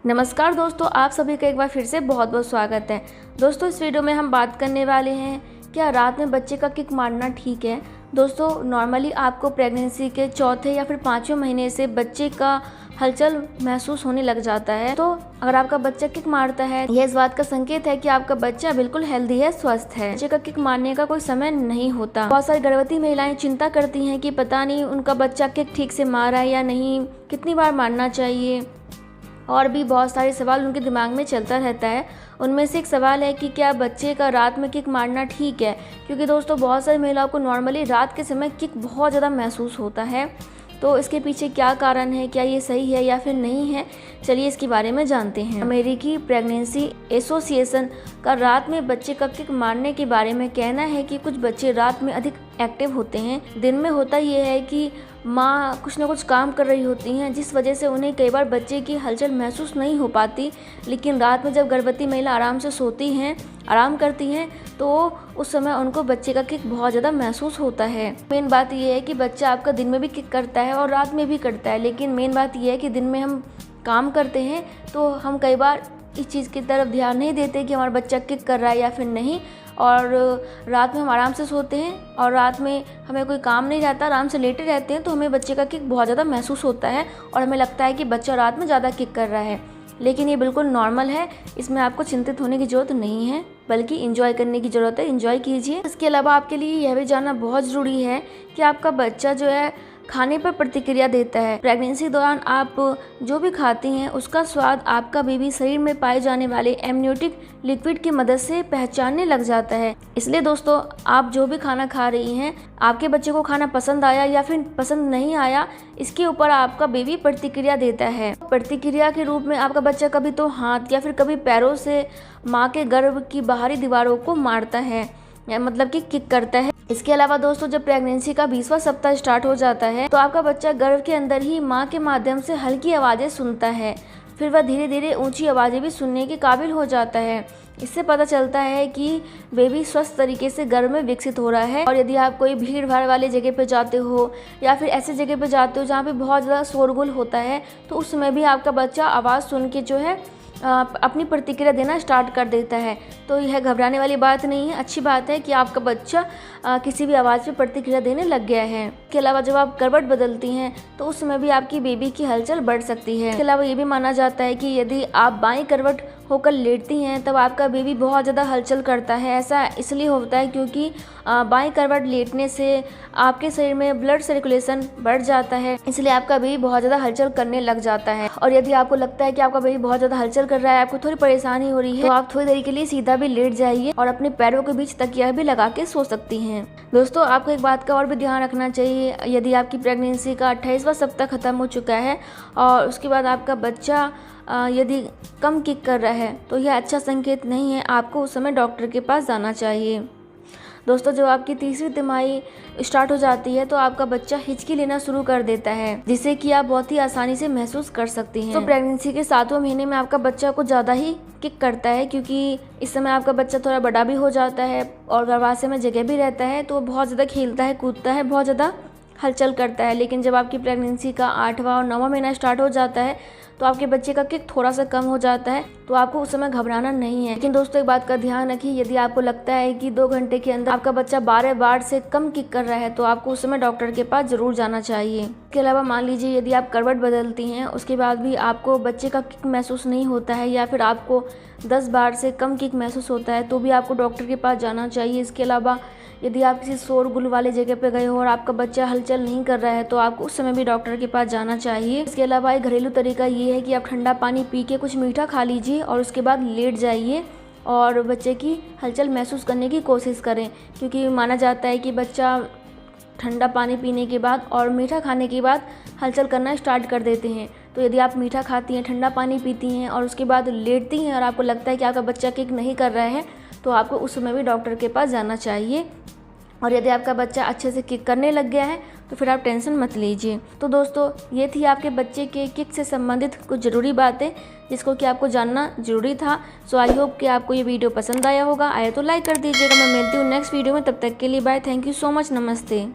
नमस्कार दोस्तों, आप सभी का एक बार फिर से बहुत बहुत स्वागत है। दोस्तों, इस वीडियो में हम बात करने वाले हैं क्या रात में बच्चे का किक मारना ठीक है। दोस्तों, नॉर्मली आपको प्रेगनेंसी के चौथे या फिर 5वें महीने से बच्चे का हलचल महसूस होने लग जाता है। तो अगर आपका बच्चा किक मारता है, यह इस बात का संकेत है कि आपका बच्चा बिल्कुल हेल्दी है, स्वस्थ है। बच्चे का किक मारने का कोई समय नहीं होता। बहुत सारी गर्भवती महिलाएं चिंता करती हैं कि पता नहीं उनका बच्चा किक ठीक से मारा है या नहीं, कितनी बार मारना चाहिए, और भी बहुत सारे सवाल उनके दिमाग में चलता रहता है। उनमें से एक सवाल है कि क्या बच्चे का रात में किक मारना ठीक है, क्योंकि दोस्तों बहुत सारी महिलाओं को नॉर्मली रात के समय किक बहुत ज़्यादा महसूस होता है। तो इसके पीछे क्या कारण है, क्या ये सही है या फिर नहीं है, चलिए इसके बारे में जानते हैं। अमेरिकी प्रेगनेंसी एसोसिएशन का रात में बच्चे का किक मारने के बारे में कहना है कि कुछ बच्चे रात में अधिक एक्टिव होते हैं। दिन में होता ये है कि माँ कुछ ना कुछ काम कर रही होती हैं, जिस वजह से उन्हें कई बार बच्चे की हलचल महसूस नहीं हो पाती। लेकिन रात में जब गर्भवती महिला आराम से सोती हैं, आराम करती हैं, तो उस समय उनको बच्चे का किक बहुत ज़्यादा महसूस होता है। मेन बात यह है कि बच्चा आपका दिन में भी किक करता है और रात में भी करता है। लेकिन मेन बात यह है कि दिन में हम काम करते हैं तो हम कई बार इस चीज़ की तरफ ध्यान नहीं देते कि हमारा बच्चा किक कर रहा है या फिर नहीं, और रात में हम आराम से सोते हैं और रात में हमें कोई काम नहीं रहता, आराम से लेटे रहते हैं, तो हमें बच्चे का किक बहुत ज़्यादा महसूस होता है और हमें लगता है कि बच्चा रात में ज़्यादा किक कर रहा है। लेकिन ये बिल्कुल नॉर्मल है, इसमें आपको चिंतित होने की ज़रूरत नहीं है, बल्कि एंजॉय करने की ज़रूरत है। एंजॉय कीजिए। इसके अलावा आपके लिए यह भी जानना बहुत ज़रूरी है कि आपका बच्चा जो है खाने पर प्रतिक्रिया देता है। प्रेगनेंसी दौरान आप जो भी खाती हैं उसका स्वाद आपका बेबी शरीर में पाए जाने वाले एमनियोटिक लिक्विड की मदद से पहचानने लग जाता है। इसलिए दोस्तों, आप जो भी खाना खा रही हैं, आपके बच्चे को खाना पसंद आया या फिर पसंद नहीं आया, इसके ऊपर आपका बेबी प्रतिक्रिया देता है। प्रतिक्रिया के रूप में आपका बच्चा कभी तो हाथ या फिर कभी पैरों से माँ के गर्भ की बाहरी दीवारों को मारता है, मतलब कि किक करता है। इसके अलावा दोस्तों, जब प्रेगनेंसी का 20वां सप्ताह स्टार्ट हो जाता है तो आपका बच्चा गर्भ के अंदर ही माँ के माध्यम से हल्की आवाज़ें सुनता है। फिर वह धीरे धीरे ऊंची आवाज़ें भी सुनने के काबिल हो जाता है। इससे पता चलता है कि बेबी स्वस्थ तरीके से गर्भ में विकसित हो रहा है। और यदि आप कोई भीड़ भाड़ वाले जगह पे जाते हो या फिर ऐसे जगह पे जाते हो जहाँ पे बहुत ज़्यादा शोरगुल होता है, तो उस समय भी आपका बच्चा आवाज़ सुन के जो है अपनी प्रतिक्रिया देना स्टार्ट कर देता है। तो यह घबराने वाली बात नहीं है, अच्छी बात है कि आपका बच्चा किसी भी आवाज़ पे प्रतिक्रिया देने लग गया है। इसके अलावा जब आप करवट बदलती हैं तो उस समय भी आपकी बेबी की हलचल बढ़ सकती है। इसके अलावा ये भी माना जाता है कि यदि आप बाईं करवट होकर लेटती हैं तब आपका बेबी बहुत ज़्यादा हलचल करता है। ऐसा इसलिए होता है क्योंकि बाईं करवट लेटने से आपके शरीर में ब्लड सर्कुलेशन बढ़ जाता है, इसलिए आपका बेबी बहुत ज़्यादा हलचल करने लग जाता है। और यदि आपको लगता है कि आपका बेबी बहुत ज़्यादा हलचल कर रहा है, आपको थोड़ी परेशानी हो रही है, तो आप थोड़ी देर के लिए सीधा भी लेट जाइए और अपने पैरों के बीच तकिया भी लगा के सो सकती हैं। दोस्तों, आपको एक बात का और भी ध्यान रखना चाहिए। यदि आपकी प्रेगनेंसी का 28वां सप्ताह खत्म हो चुका है और उसके बाद आपका बच्चा यदि कम किक कर रहा है, तो यह अच्छा संकेत नहीं है। आपको उस समय डॉक्टर के पास जाना चाहिए। दोस्तों, जब आपकी तीसरी तिमाही स्टार्ट हो जाती है तो आपका बच्चा हिचकी लेना शुरू कर देता है, जिसे कि आप बहुत ही आसानी से महसूस कर सकती हैं। तो प्रेगनेंसी के 7वें महीने में आपका बच्चा कुछ ज़्यादा ही किक करता है, क्योंकि इस समय आपका बच्चा थोड़ा बड़ा भी हो जाता है और गर्भाशय में जगह भी रहता है, तो वो बहुत ज़्यादा खेलता है, कूदता है, बहुत ज़्यादा हलचल करता है। लेकिन जब आपकी प्रेगनेंसी का 8वां और 9वां महीना स्टार्ट हो जाता है तो आपके बच्चे का किक थोड़ा सा कम हो जाता है, तो आपको उस समय घबराना नहीं है। लेकिन दोस्तों, एक बात का ध्यान रखिए, यदि आपको लगता है कि 2 घंटे के अंदर आपका बच्चा 12 बार से कम किक कर रहा है, तो आपको उस समय डॉक्टर के पास जरूर जाना चाहिए। इसके अलावा मान लीजिए यदि आप करवट बदलती हैं, उसके बाद भी आपको बच्चे का किक महसूस नहीं होता है या फिर आपको 10 बार से कम किक महसूस होता है, तो भी आपको डॉक्टर के पास जाना चाहिए। इसके अलावा यदि आप किसी शोरगुल वाले जगह पे गए हो और आपका बच्चा हलचल नहीं कर रहा है, तो आपको उस समय भी डॉक्टर के पास जाना चाहिए। इसके अलावा एक घरेलू तरीका ये है कि आप ठंडा पानी पी के कुछ मीठा खा लीजिए और उसके बाद लेट जाइए और बच्चे की हलचल महसूस करने की कोशिश करें, क्योंकि माना जाता है कि बच्चा ठंडा पानी पीने के बाद और मीठा खाने के बाद हलचल करना स्टार्ट कर देते हैं। तो यदि आप मीठा खाती हैं, ठंडा पानी पीती हैं और उसके बाद लेटती हैं और आपको लगता है कि आपका बच्चा किक नहीं कर रहा है, तो आपको उस समय भी डॉक्टर के पास जाना चाहिए। और यदि आपका बच्चा अच्छे से किक करने लग गया है तो फिर आप टेंशन मत लीजिए। तो दोस्तों, ये थी आपके बच्चे के किक से संबंधित कुछ ज़रूरी बातें जिसको कि आपको जानना ज़रूरी था। सो आई होप कि आपको ये वीडियो पसंद आया होगा। आया तो लाइक कर दीजिएगा। मैं मिलती हूँ नेक्स्ट वीडियो में, तब तक के लिए bye. Thank you so much. नमस्ते।